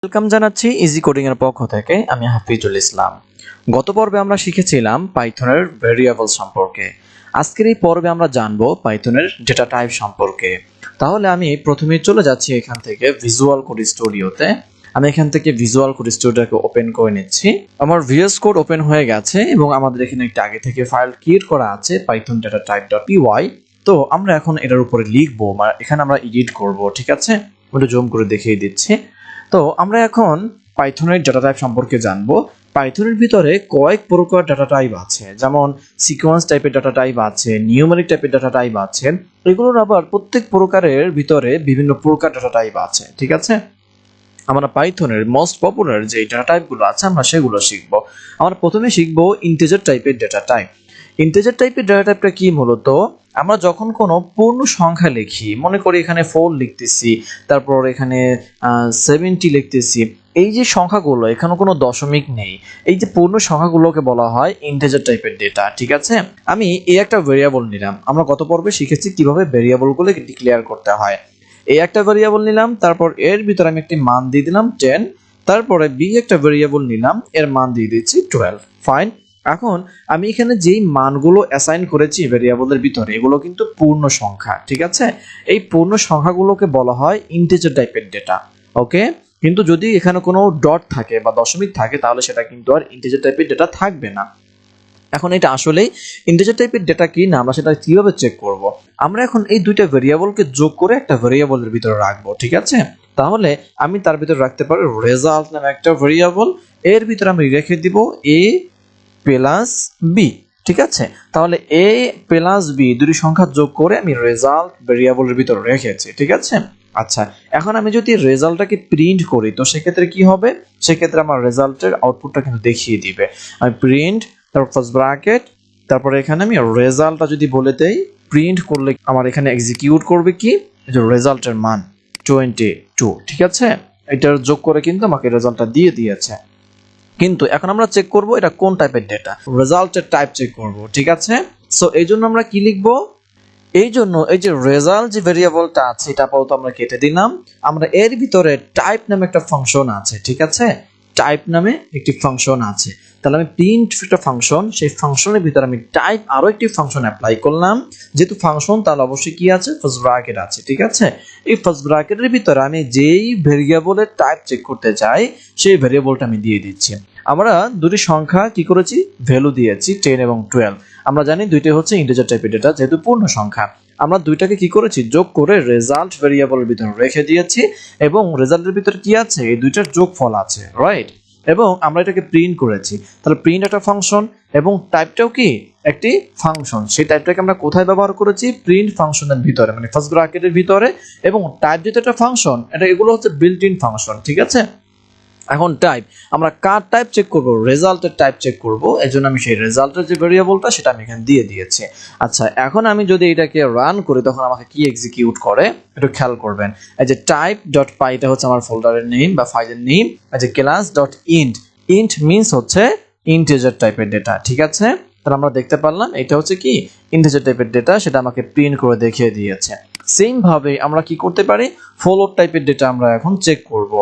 Welcome জানাচ্ছি easy coding এর পক্ষ থেকে। আমি হাফিজুল ইসলাম। গত পর্বে আমরা শিখেছিলাম পাইথনের ভেরিয়েবল সম্পর্কে। আজকের এই পর্বে আমরা জানবো পাইথনের ডেটা টাইপ সম্পর্কে। তাহলে আমি প্রথমে চলে যাচ্ছি এখান থেকে ভিজুয়াল কোড স্টুডিওতে। আমি এখান থেকে ভিজুয়াল কোড স্টুডিওকে ওপেন করে নিচ্ছি। আমার ভিএস কোড ওপেন হয়ে গেছে এবং আমাদের এখানে একটা আগে থেকে ফাইল ক্রিয়েট করা আছে পাইথন ডেটা টাইপ.py। তো আমরা এখন এটার উপরে লিখবো, এখানে আমরা এডিট করব। ঠিক আছে, আমি একটু জুম করে দেখিয়ে দিচ্ছি। তো আমরা এখন পাইথনের ডাটা টাইপ সম্পর্কে জানবো। পাইথনের ভিতরে কয়েক প্রকার ডাটা টাইপ আছে, যেমন সিকোয়েন্স টাইপের ডাটা টাইপ আছে, নিউমেরিক টাইপের ডাটা টাইপ আছে। এগুলোর আবার প্রত্যেক প্রকারের ভিতরে বিভিন্ন প্রকার ডাটা টাইপ আছে। ঠিক আছে, আমরা পাইথনের মোস্ট পপুলার যে ডাটা টাইপগুলো আছে আমরা সেগুলো শিখবো। আমরা প্রথমে শিখবো ইন্টিজার টাইপের ডাটা টাইপ। ইন্টিজার টাইপের ডাটা টাইপটা কি? মূলত আমরা যখন কোনো পূর্ণ সংখ্যা লিখি, মনে করি এখানে 4 লিখতেছি, তারপর এখানে 70 লিখতেছি, এই যে সংখ্যাগুলো এখানে কোনো দশমিক নেই, এই যে পূর্ণ সংখ্যাগুলোকে বলা হয় ইন্টিজার টাইপের ডেটা। ঠিক আছে, আমি এই একটা ভেরিয়েবল নিলাম। আমরা গত পর্বে শিখেছি কিভাবে ভেরিয়েবলগুলো ডিক্লেয়ার করতে হয়। এই একটা ভেরিয়েবল নিলাম, তারপর এর ভিতরে আমি একটি মান দিয়ে দিলাম 10, তারপরে বি একটা ভেরিয়েবল নিলাম, এর মান দিয়ে দিচ্ছি 12। ফাইন। এখন আমি এখানে যেই মানগুলো অ্যাসাইন করেছি ভেরিয়েবলের ভিতরে এগুলো কিন্তু পূর্ণ সংখ্যা। ঠিক আছে, এই পূর্ণ সংখ্যাগুলোকে বলা হয় ইন্টিজার টাইপের ডেটা। ওকে, কিন্তু যদি এখানে কোনো ডট থাকে বা দশমিক থাকে তাহলে সেটা কিন্তু আর ইন্টিজার টাইপের ডেটা থাকবে না। এখন এটা আসলেই ইন্টিজার টাইপের ডেটা কি না আমরা সেটা কিভাবে চেক করব? আমরা এখন এই দুইটা ভেরিয়েবলকে যোগ করে একটা ভেরিয়েবলের ভিতরে রাখবো। ঠিক আছে, তাহলে আমি তার ভিতরে রাখতে পারি রেজাল্ট নামে একটা ভেরিয়েবল। এর ভিতরে আমি রেখে দিব এ প্লাস বি। ঠিক আছে, তাহলে এ প্লাস বি দুটি সংখ্যা যোগ করে আমি রেজাল্ট ভেরিয়েবলের ভিতরে রেখেছি। ঠিক আছে, আচ্ছা এখন আমি যদি রেজাল্টটাকে প্রিন্ট করি তো সেক্ষেত্রে কি হবে? সেক্ষেত্রে আমার রেজাল্টের আউটপুটটা কিন্তু দেখিয়ে দিবে। আমি প্রিন্ট, তারপর ফার্স্ট ব্র্যাকেট, তারপরে এখানে আমি রেজাল্টটা যদি বলে দেই, প্রিন্ট করলে আমার এখানে এক্সিকিউট করবে কি, যে রেজাল্টের মান 22। ঠিক আছে, এটার যোগ করে কিন্তু আমাকে রেজাল্টটা দিয়ে দিয়েছে। কিন্তু এখন আমরা চেক করব এটা কোন টাইপের ডেটা, রেজাল্টের টাইপ চেক করব। ঠিক আছে, সো এই জন্য আমরা কি লিখব? এই জন্য এই যে রেজাল্ট যে ভেরিয়েবলটা আছে এটা আপাতত আমরা কেটে দিলাম। আমরা এর ভিতরে টাইপ নামে একটা ফাংশন আছে। ঠিক আছে, টাইপ নামে একটি ফাংশন আছে। তাহলে আমি প্রিন্ট একটা ফাংশন, সেই ফাংশনের ভিতরে আমি টাইপ আরো একটি ফাংশন অ্যাপ্লাই করলাম। যেহেতু ফাংশন তাহলে অবশ্যই কি আছে, ফার্স্ট ব্র্যাকেট আছে। ঠিক আছে, এই ফার্স্ট ব্র্যাকেটের ভিতরে আমি যেই ভেরিয়েবলের টাইপ চেক করতে চাই সেই ভেরিয়েবলটা আমি দিয়ে দিচ্ছি। আমরা দুটি সংখ্যা কি করেছি, ভ্যালু দিয়েছি 10 এবং 12। আমরা জানি দুইটাই হচ্ছে ইন্টিজার টাইপের ডেটা, যেহেতু পূর্ণ সংখ্যা। আমরা দুইটাকে কি করেছি, যোগ করে রেজাল্ট ভেরিয়েবলের ভিতরে রেখে দিয়েছি এবং রেজাল্টের ভিতরে কি আছে, এই দুইটার যোগফল আছে। রাইট, এবং আমরা এটাকে প্রিন্ট করেছি। তাহলে প্রিন্ট একটা ফাংশন এবং টাইপটাও কি একটি ফাংশন। সেই টাইপটাকে আমরা কোথায় ব্যবহার করেছি, প্রিন্ট ফাংশনের ভিতরে, মানে ফার্স্ট ব্র্যাকেটের ভিতরে। এবং টাইপ যেটা একটা ফাংশন, এটা এগুলো হচ্ছে বিল্ট ইন ফাংশন। ঠিক আছে, এখন টাইপ আমরা কার টাইপ চেক করব, রেজাল্টের টাইপ চেক করব। এজন্য আমি সেই রেজাল্টের যে ভেরিয়েবলটা সেটা আমি এখানে দিয়ে দিয়েছি। আচ্ছা এখন আমি যদি এটাকে রান করি তখন আমাকে কি এক্সিকিউট করে একটু খেয়াল করবেন। এই যে type.py এটা হচ্ছে আমার ফোল্ডারের নেম বা ফাইলের নেম। এই যে class.int, ইন্ট মিন্স হচ্ছে ইন্টিজার টাইপের ডেটা। ঠিক আছে, তাহলে আমরা দেখতে পারলাম এটা হচ্ছে কি ইন্টিজার টাইপের ডেটা, সেটা আমাকে প্রিন্ট করে দেখিয়ে দিয়েছে। সেম ভাবে আমরা কি করতে পারি, ফ্লোট টাইপের ডেটা আমরা এখন চেক করব।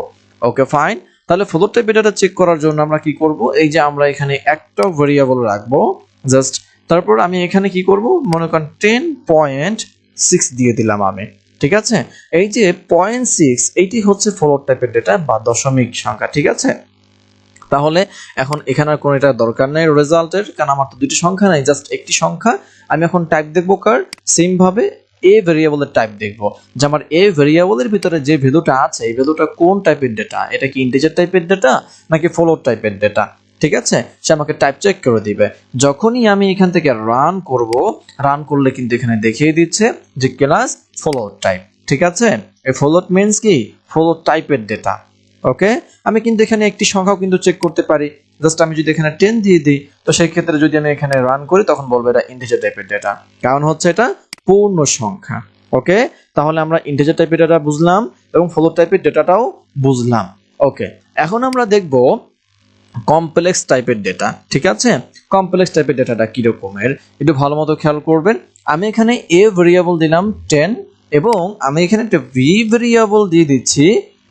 ওকে ফাইন, তাহলে ফ্লোট টাইপের ডেটা চেক করার জন্য আমরা কি করব, এই যে আমরা এখানে একটা ভেরিয়েবল রাখবো জাস্ট, তারপর আমি এখানে কি করব, মনে করেন 10.6 দিয়ে দিলাম আমি। ঠিক আছে, এই যে 0.6 এইটি হচ্ছে ফ্লোট টাইপের ডেটা বা দশমিক সংখ্যা। ঠিক আছে, তাহলে এখন এখানে আর কোনো এটা দরকার নেই রেজাল্টের, কারণ আমার তো দুটি সংখ্যা নাই, জাস্ট একটি সংখ্যা। আমি এখন টাইপ দেখবো কার, সেম ভাবে এ ভেরিয়েবলের টাইপ দেখবো, যে আমার এ ভেরিয়েবলের ভিতরে যে ভ্যালুটা আছে এই ভ্যালুটা কোন টাইপের ডেটা, এটা কি ইন্টিজার টাইপের ডেটা নাকি ফ্লোট টাইপের ডেটা। ঠিক আছে, সে আমাকে টাইপ চেক করে দিবে। যখনই আমি এখান থেকে রান করব, রান করলে কিন্তু এখানে দেখিয়ে দিচ্ছে যে ক্লাস ফ্লোট টাইপ। ঠিক আছে, এই ফ্লোট মিন্স কি, ফ্লোট টাইপের ডেটা। ওকে, আমি কিন্তু এখানে একটি সংখ্যাও কিন্তু চেক করতে পারি। জাস্ট আমি যদি এখানে 10 দিয়ে দিই তো সেই ক্ষেত্রে যদি আমি এখানে রান করি তখন বলবো এটা ইন্টিজার টাইপের ডেটা, কারণ হচ্ছে এটা পূর্ণ সংখ্যা। ওকে, তাহলে আমরা ইন্টিজার টাইপের ডেটা বুঝলাম এবং ফ্লোট টাইপের ডেটাটাও বুঝলাম। ওকে, এখন আমরা দেখব কমপ্লেক্স টাইপের ডেটা। ঠিক আছে, কমপ্লেক্স টাইপের ডেটাটা কি রকমের একটু ভালো মতো খেয়াল করবেন। আমি এখানে এ ভেরিয়েবল দিলাম 10 এবং আমি এখানে একটা ভি ভেরিয়েবল দিয়ে দিচ্ছি,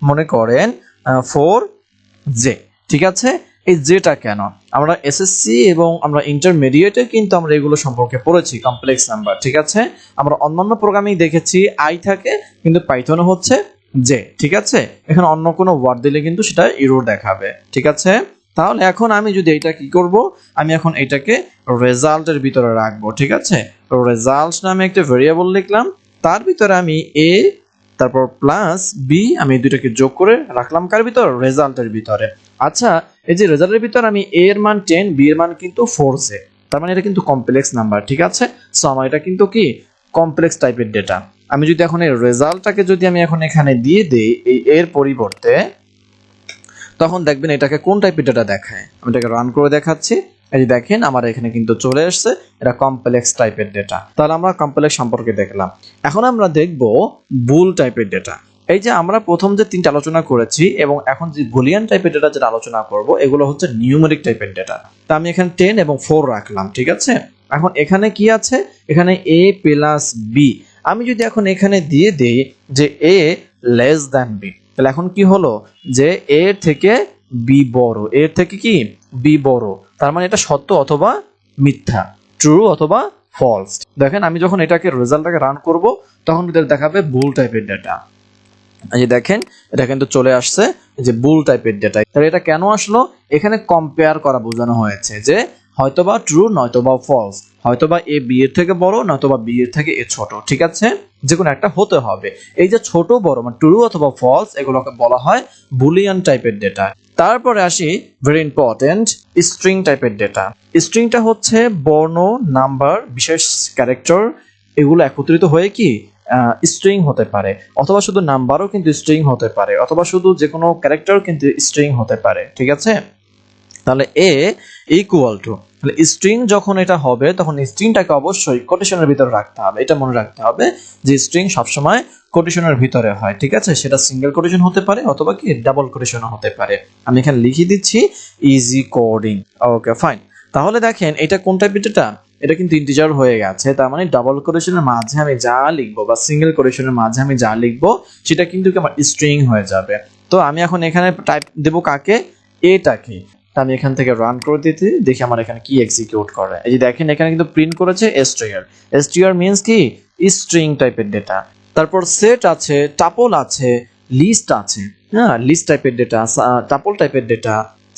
মনে করেন 4j। ঠিক আছে, এই জেটা কেন? আমরা এসএসসি এবং আমরা ইন্টারমিডিয়েটে কিন্তু আমরা এগুলো সম্পর্কে পড়েছি, কমপ্লেক্স নাম্বার। ঠিক আছে, আমরা অন্যান্য প্রোগ্রামিং দেখেছি আই থাকে, কিন্তু পাইথনে হচ্ছে জে। ঠিক আছে, এখানে অন্য কোনো ওয়ার্ড দিলে কিন্তু সেটা এরর দেখাবে। ঠিক আছে, তাহলে এখন আমি যদি এটা কি করব, আমি এখন এটাকে রেজাল্টের ভিতরে রাখবো। ঠিক আছে, রেজাল্ট নামে একটা ভেরিয়েবল লিখলাম, তার ভিতরে আমি এ তারপর প্লাস বি, আমি দুইটাকে যোগ করে রাখলাম কার ভিতর? রেজাল্টের ভিতরে। আচ্ছা, এই যে রেজাল্টের ভিতর আমি এ এর মান 10, বি এর মান কিন্তু 4j, তার মানে এটা কিন্তু কমপ্লেক্স নাম্বার। ঠিক আছে, সো আমার এটা কিন্তু কি কমপ্লেক্স টাইপের ডেটা। আমি যদি এখন এই রেজাল্টটাকে যদি আমি এখন এখানে দিয়ে দেই এই এর পরিবর্তে, তখন দেখবেন এটাকে কোন টাইপের ডেটা দেখায়। আমি এটাকে রান করে দেখাচ্ছি। এই যে দেখেন আমার এখানে কিন্তু চলে আসছে, এটা কমপ্লেক্স টাইপের ডেটা। তাহলে আমরা কমপ্লেক্স সম্পর্কে দেখলাম। এখন আমরা দেখব বুল টাইপের ডেটা। এই যে আমরা প্রথম যে তিনটা আলোচনা করেছি এবং এখন যে বুলিয়ান টাইপের ডেটা যেটা আলোচনা করব, এগুলো হচ্ছে নিউমেরিক টাইপের ডেটা। তা আমি এখানে 10 এবং 4 রাখলাম। ঠিক আছে, এখন এখানে কি আছে? এখানে a প্লাস বি। আমি যদি এখন এখানে দিয়ে দেই যে a লেস দ্যান বি, তাহলে এখন কি হলো যে এর থেকে বি বড়, এর থেকে কি বি বড়, তার মানে এটা সত্য অথবা মিথ্যা, ট্রু অথবা ফলস। দেখেন আমি যখন এটাকে রেজাল্টটাকে রান করব, তখন দেখাবে বুল টাইপের ডেটা। এই যে দেখেন এটা কিন্তু চলে আসছে যে বুল টাইপের ডেটা। তাহলে এটা কেন আসলো? এখানে কম্পেয়ার করা বোঝানো হয়েছে যে হয়তোবা ট্রু নয়তোবা ফলস, হয়তোবা এ বি এর থেকে বড় নয়তোবা বি এর থেকে এ ছোট। ঠিক আছে, যে কোনো একটা হতে হবে। এই যে ছোট বড় মানে ট্রু অথবা ফলস, এগুলোকে বলা হয় বুলিয়ান টাইপের ডেটা। তারপরে আসি ভেরি ইম্পর্টেন্ট স্ট্রিং টাইপের ডেটা। স্ট্রিংটা হচ্ছে বর্ণ, নাম্বার, বিশেষ ক্যারেক্টার, এগুলো একত্রিত হয়ে কি স্ট্রিং হতে পারে, অথবা শুধু নাম্বারও কিন্তু স্ট্রিং হতে পারে, অথবা শুধু যে কোনো ক্যারেক্টার কিন্তু স্ট্রিং হতে পারে। ঠিক আছে, তাহলে এ ইকুয়াল টু, তাহলে স্ট্রিং যখন এটা হবে তখন স্ট্রিংটাকে অবশ্যই কোটেশনের ভিতরে রাখতে হবে। এটা মনে রাখতে হবে যে স্ট্রিং সবসময় কোটেশনের ভিতরে হয়। ঠিক আছে, সেটা সিঙ্গেল কোটেশন হতে পারে অথবা কি ডাবল কোটেশনও হতে পারে। আমি এখানে লিখে দিচ্ছি ইজি কোডিং। ওকে ফাইন, তাহলে দেখেন এটা কোন টাইপের ডেটা? এটা কিন্তু ইন্টিজার হয়ে গেছে, তার মানে ডাবল কোটেশনের মাঝে আমি যা লিখবো বা সিঙ্গেল কোটেশনের মাঝে আমি যা লিখবো সেটা কিন্তু আমার স্ট্রিং হয়ে যাবে। তো আমি এখন এখানে টাইপ দেবো কাকে? এটাকে। আমি এখান থেকে রান করে দিতে দেখি আমার এখানে কি এক্সিকিউট করে। এই যে দেখেন এখানে কিন্তু প্রিন্ট করেছে str। str মিন্স কি স্ট্রিং টাইপের ডেটা। তারপর সেট আছে, টাপল আছে, লিস্ট আছে। হ্যাঁ, লিস্ট টাইপের ডেটা, টাপল টাইপের ডেটা,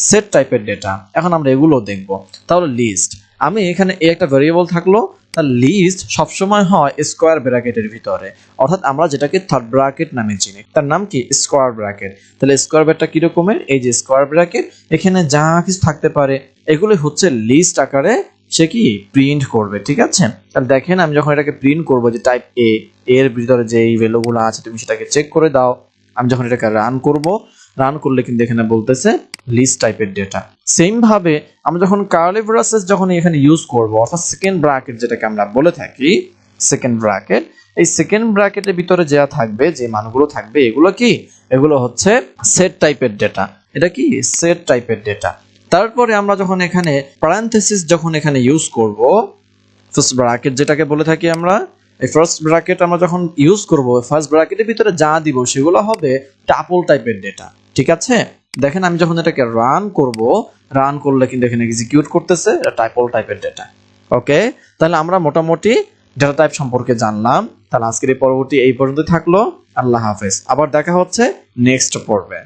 সেট টাইপের ডেটা। এখন আমরা এগুলো দেখব। তাহলে লিস্ট, আমি এখানে একটা ভেরিয়েবল থাকলো, তার লিস্ট সবসময় হয় স্কোয়ার ব্র্যাকেটের ভিতরে, অর্থাৎ আমরা যেটাকে থার্ড ব্র্যাকেট নামে চিনি, তার নাম কি স্কোয়ার ব্র্যাকেট। তাহলে স্কোয়ার ব্র্যাকেটটা কি রকমের? এই যে স্কোয়ার ব্র্যাকেট, এখানে যা কিছু থাকতে পারে এগুলো হচ্ছে লিস্ট আকারে সে কি প্রিন্ট করবে। ঠিক আছে, তাহলে দেখেন আমি যখন এটাকে প্রিন্ট করব যে টাইপ এ, এর ভিতরে যে এই ভ্যালুগুলো আছে তুমি সেটাকে চেক করে দাও। আমি যখন এটাকে রান করব, রান করলে কিন্তু এখানে বলতেছে লিস্ট টাইপের ডেটা। সেম ভাবে আমরা যখন কার্লি ব্রেসেস যখন এখানে ইউজ করব, অর্থাৎ সেকেন্ড ব্র্যাকেট যেটাকে আমরা বলে থাকি সেকেন্ড ব্র্যাকেট, এই সেকেন্ড ব্র্যাকেটের ভিতরে যা থাকবে, যে মানগুলো থাকবে, এগুলো কি? এগুলো হচ্ছে সেট টাইপের ডেটা। এটা কি সেট টাইপের ডেটা। তারপরে আমরা যখন এখানে প্যারেনথেসিস যখন এখানে ইউজ করব, ফার্স্ট ব্র্যাকেট যেটাকে বলে থাকি আমরা, এই ফার্স্ট ব্র্যাকেট আমরা যখন ইউজ করব, ফার্স্ট ব্র্যাকেটের ভিতরে যা দিব সেগুলো হবে টাপল টাইপের ডেটা। ঠিক আছে, দেখেন আমি যখন এটাকে রান করব, রান করলে কিন্তু এখানে এক্সিকিউট করতেছে, এটা টাপল টাইপের ডেটা। ওকে, তাহলে আমরা মোটামুটি ডেটা টাইপ সম্পর্কে জানলাম। তাহলে আজকের এই পরবর্তী এই পর্যন্ত থাকলো। আল্লাহ হাফেজ, আবার দেখা হচ্ছে নেক্সট পর্বে।